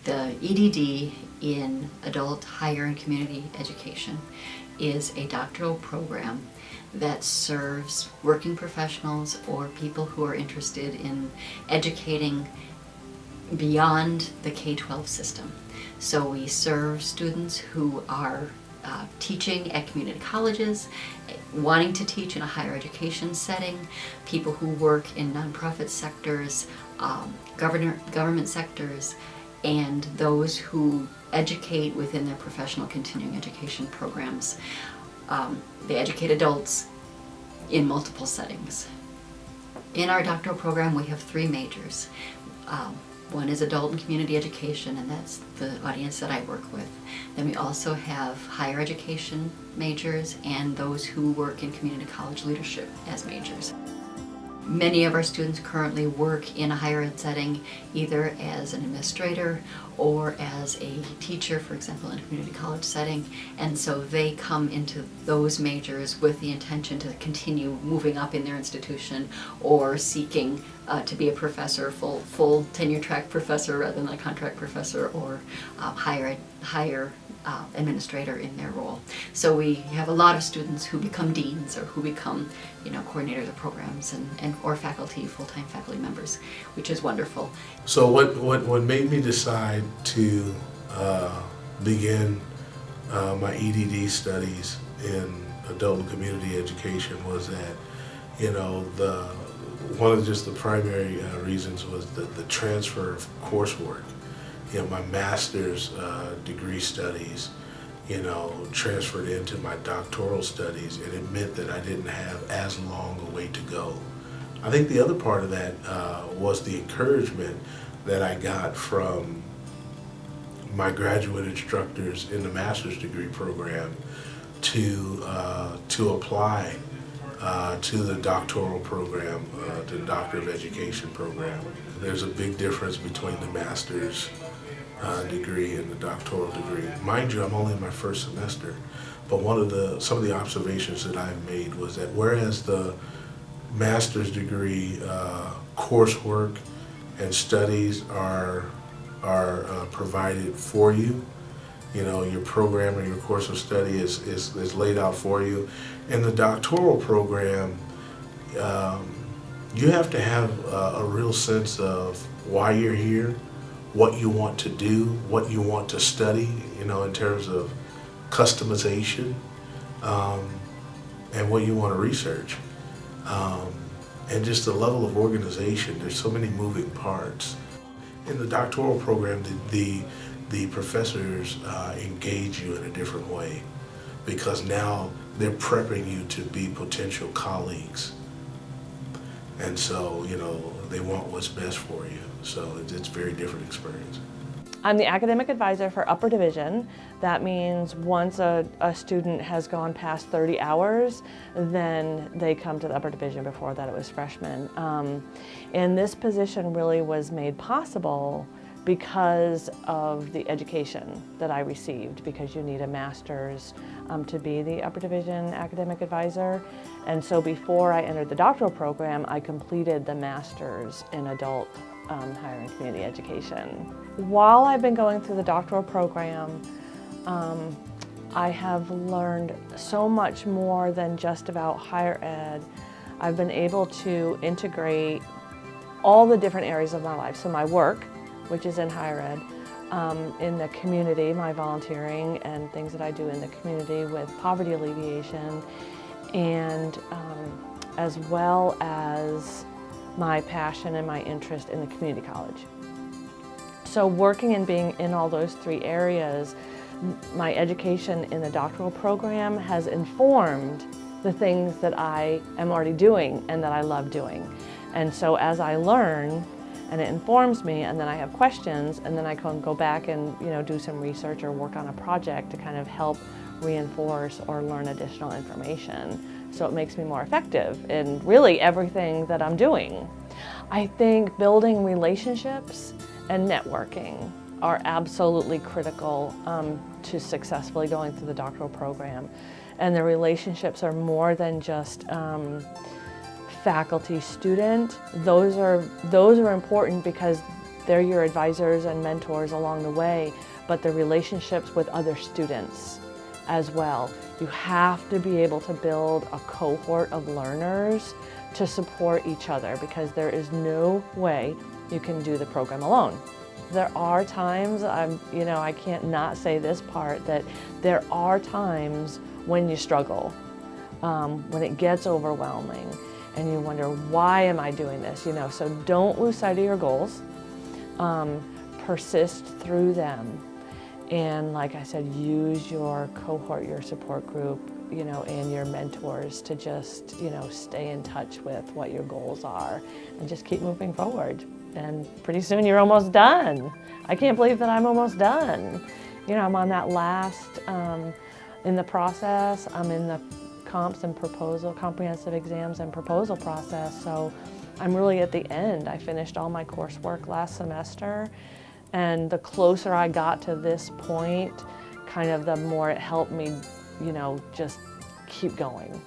The EDD in Adult Higher and Community Education is a doctoral program that serves working professionals or people who are interested in educating beyond the K-12 system. So we serve students who are teaching at community colleges, wanting to teach in a higher education setting, people who work in nonprofit sectors, government sectors, and those who educate within their professional continuing education programs. They educate adults in multiple settings. In our doctoral program, we have 3 majors. One is adult and community education, and that's the audience that I work with. Then we also have higher education majors and those who work in community college leadership as majors. Many of our students currently work in a higher ed setting, either as an administrator or as a teacher, for example, in a community college setting, and so they come into those majors with the intention to continue moving up in their institution or seeking to be a professor, full tenure track professor rather than a contract professor, or higher administrator in their role. So we have a lot of students who become deans or who become, coordinators of programs and or faculty, full-time faculty members, which is wonderful. So what made me decide to begin my EDD studies in adult and community education was that, one of just the primary reasons was the transfer of coursework. My master's degree studies, transferred into my doctoral studies, and it meant that I didn't have as long a way to go. I think the other part of that was the encouragement that I got from my graduate instructors in the master's degree program to apply to the doctoral program, the Doctor of Education program. There's a big difference between the master's degree and the doctoral degree. Mind you, I'm only in my first semester, but some of the observations that I've made was that whereas the master's degree coursework and studies are provided for you, your program or your course of study is laid out for you. In the doctoral program, you have to have a real sense of why you're here, what you want to do, what you want to study, in terms of customization, and what you want to research. And just the level of organization. There's so many moving parts. In the doctoral program, the professors engage you in a different way, because now they're prepping you to be potential colleagues. And so, they want what's best for you. So it's a very different experience. I'm the academic advisor for upper division. That means once a student has gone past 30 hours, then they come to the upper division. Before that it was freshmen. And this position really was made possible because of the education that I received, because you need a master's to be the upper division academic advisor. And so before I entered the doctoral program, I completed the master's in adult higher and community education. While I've been going through the doctoral program, I have learned so much more than just about higher ed. I've been able to integrate all the different areas of my life. So my work, which is in higher ed, in the community, my volunteering and things that I do in the community with poverty alleviation, and as well as my passion and my interest in the community college. So working and being in all those 3 areas, my education in the doctoral program has informed the things that I am already doing and that I love doing. And so as I learn, and it informs me, and then I have questions, and then I can go back and do some research or work on a project to kind of help reinforce or learn additional information. So it makes me more effective in really everything that I'm doing. I think building relationships and networking are absolutely critical to successfully going through the doctoral program. And the relationships are more than just faculty-student. Those are important because they're your advisors and mentors along the way, but the relationships with other students as well. You have to be able to build a cohort of learners to support each other, because there is no way you can do the program alone. There are times, I can't not say this part, that there are times when you struggle, when it gets overwhelming and you wonder, why am I doing this? So don't lose sight of your goals, persist through them. And like I said, use your cohort, your support group, and your mentors to just, stay in touch with what your goals are and just keep moving forward. And pretty soon you're almost done. I can't believe that I'm almost done. I'm on that last, in the process, I'm in the comprehensive exams and proposal process, so I'm really at the end. I finished all my coursework last semester, and the closer I got to this point, kind of the more it helped me, just keep going.